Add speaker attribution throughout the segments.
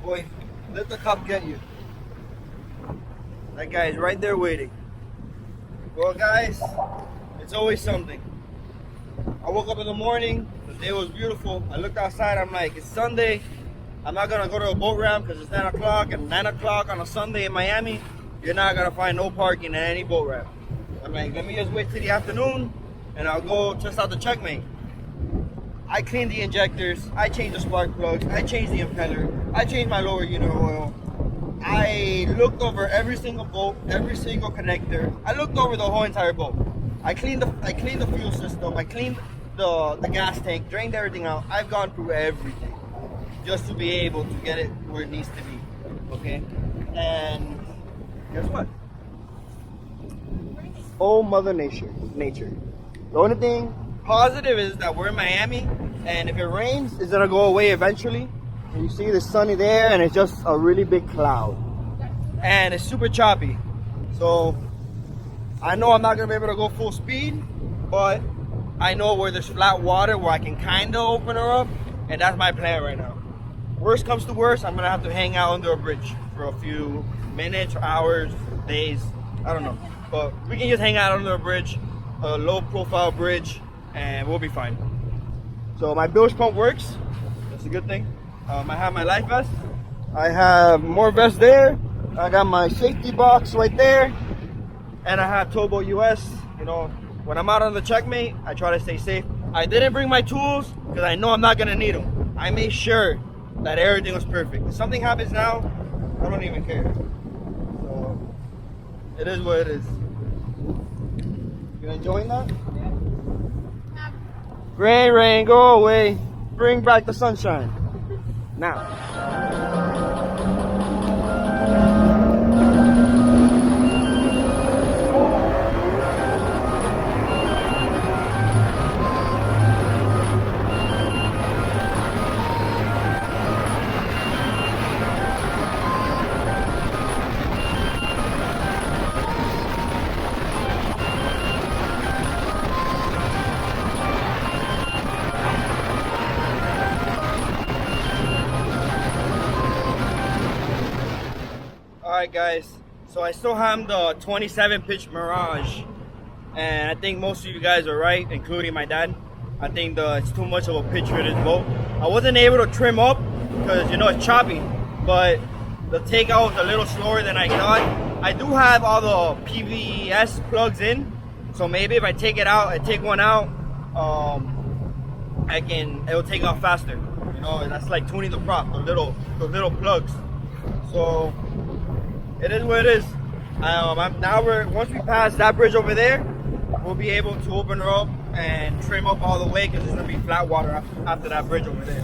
Speaker 1: boy. Let the cop get you. That guy is right there waiting. Well, guys, it's always something. I woke up in the morning. The day was beautiful. I looked outside. I'm like, it's Sunday. I'm not going to go to a boat ramp because it's 9 o'clock. And 9 o'clock on a Sunday in Miami, you're not going to find no parking at any boat ramp. I'm like, let me just wait till the afternoon and I'll go test out the Checkmate. I cleaned the injectors, I changed the spark plugs, I changed the impeller, I changed my lower unit oil. I looked over every single bolt, every single connector. I looked over the whole entire boat. I cleaned the fuel system, I cleaned the gas tank, drained everything out. I've gone through everything just to be able to get it where it needs to be. Okay? And guess what? Oh, Mother Nature. The only thing positive is that we're in Miami, and if it rains, it's gonna go away eventually. And you see the sunny there, and it's just a really big cloud, and it's super choppy. So I know I'm not gonna be able to go full speed, but I know where there's flat water where I can kind of open her up, and that's my plan right now. Worst comes to worst, I'm gonna have to hang out under a bridge for a few minutes, hours, days, I don't know. But we can just hang out under a bridge, a low profile bridge, and we'll be fine. So my bilge pump works. That's a good thing. I have my life vest. I have more vests there. I got my safety box right there. And I have Towboat US. You know, when I'm out on the Checkmate, I try to stay safe. I didn't bring my tools because I know I'm not gonna need them. I made sure that everything was perfect. If something happens now, I don't even care. So it is what it is. You enjoying that? Rain, go away. Bring back the sunshine. Now. Alright guys, so I still have the 27 pitch Mirage, and I think most of you guys are right, including my dad. I think it's too much of a pitch for this boat. I wasn't able to trim up because you know it's choppy, but the takeout was a little slower than I thought. I do have all the PVS plugs in, so maybe if I take it out, I take one out, it'll take off faster. You know, that's like tuning the prop, the little plugs. So it is what it is. Once we pass that bridge over there, we'll be able to open her up and trim up all the way because it's gonna be flat water after that bridge over there.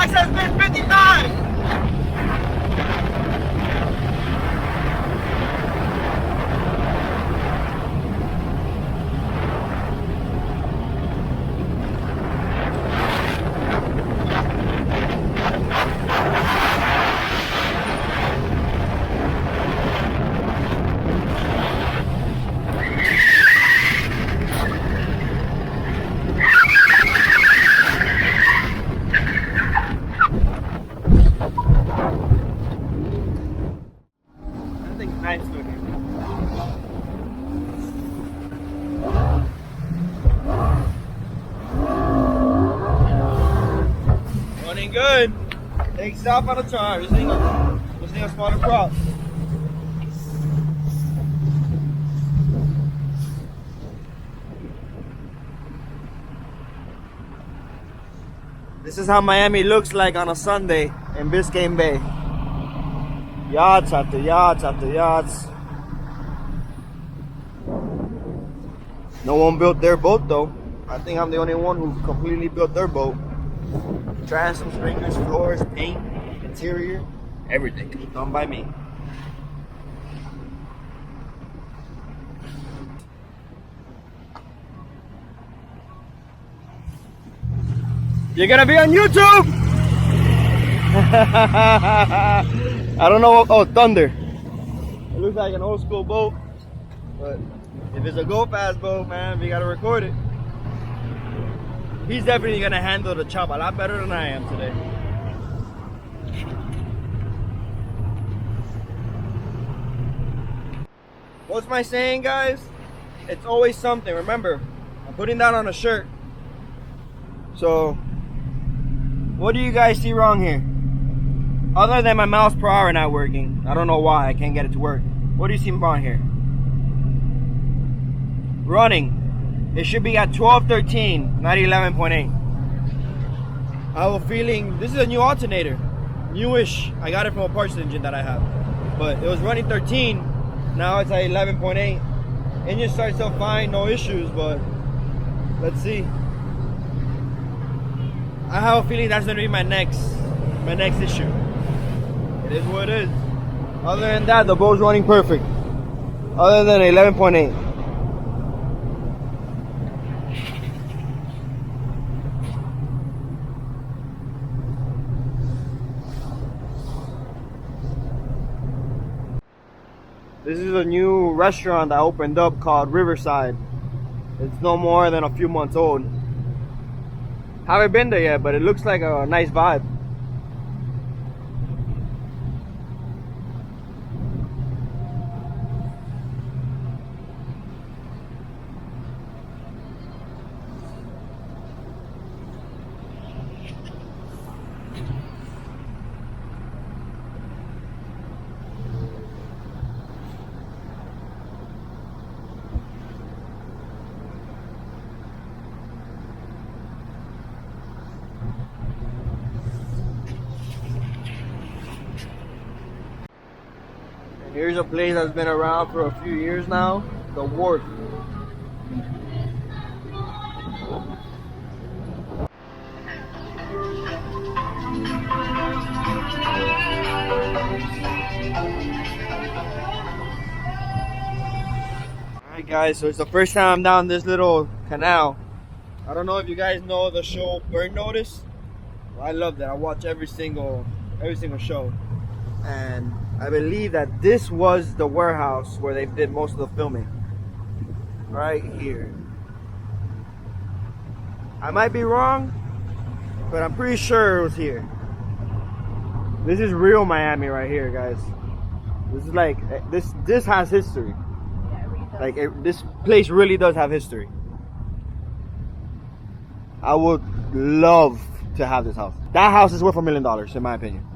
Speaker 1: max has been 55. Nice looking. Running good. Takes off on the charge. This thing a smarter prop. This is how Miami looks like on a Sunday in Biscayne Bay. Yachts after yachts after yachts. No one built their boat though. I think I'm the only one who completely built their boat. Transom, sprinklers, floors, paint, interior, everything done by me. You're gonna be on YouTube! I don't know. Oh, Thunder. It looks like an old school boat, but if it's a go fast boat, man, we gotta record it. He's definitely gonna handle the chop a lot better than I am today. What's my saying, guys? It's always something. Remember, I'm putting that on a shirt. So, what do you guys see wrong here? Other than my miles per hour not working. I don't know why I can't get it to work. What do you see wrong here? Running. It should be at 12.13, not 11.8. I have a feeling this is a new alternator. Newish. I got it from a parts engine that I have. But it was running 13. Now it's at 11.8. Engine starts out fine, no issues, but let's see. I have a feeling that's gonna be my next issue. It is what it is. Other than that, the boat's running perfect. Other than 11.8. This is a new restaurant that opened up called Riverside. It's no more than a few months old. Haven't been there yet, but it looks like a nice vibe. Here's a place that's been around for a few years now, the Wharf. Alright guys, so it's the first time I'm down this little canal. I don't know if you guys know the show Burn Notice. Well, I love that. I watch every single show. And I believe that this was the warehouse where they did most of the filming. Right here. I might be wrong, but I'm pretty sure it was here. This is real Miami right here, guys. This is like, this has history. Like, this place really does have history. I would love to have this house. That house is worth $1 million, in my opinion.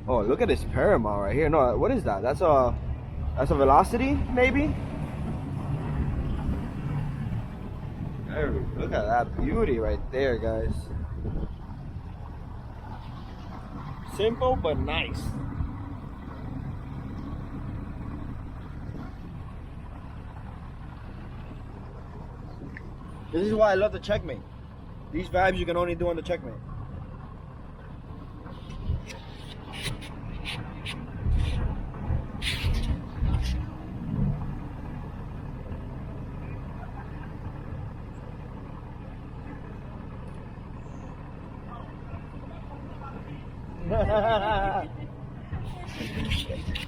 Speaker 1: Oh, look at this Paramount right here. No, what is that? That's a Velocity, maybe? There, look at that beauty right there, guys. Simple but nice. This is why I love the Checkmate. These vibes you can only do on the Checkmate.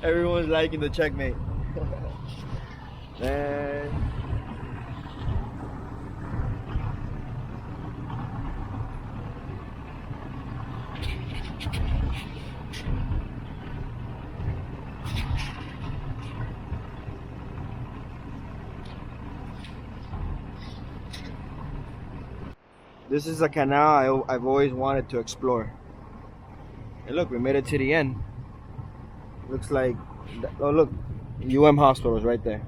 Speaker 1: Everyone's liking the Checkmate. Man. This is a canal I've always wanted to explore. And look, we made it to the end. Looks like, oh look, Hospital is right there.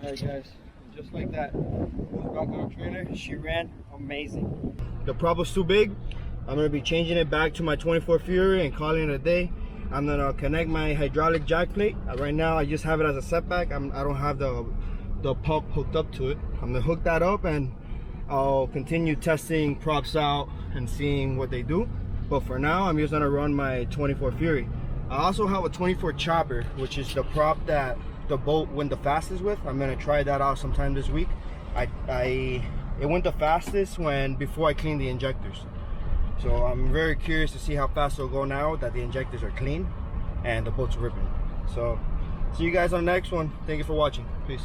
Speaker 1: Alright guys, just like that, back on our trailer, she ran amazing. The prop was too big. I'm going to be changing it back to my 24 Fury and calling it a day. I'm going to connect my hydraulic jack plate. Right now I just have it as a setback. I don't have the pump hooked up to it. I'm going to hook that up and I'll continue testing props out and seeing what they do. But for now, I'm just going to run my 24 Fury. I also have a 24 Chopper, which is the prop that the boat went the fastest with. I'm gonna try that out sometime this week. It went the fastest before I cleaned the injectors. So I'm very curious to see how fast it'll go now that the injectors are clean and the boat's ripping. So see you guys on the next one. Thank you for watching. Peace.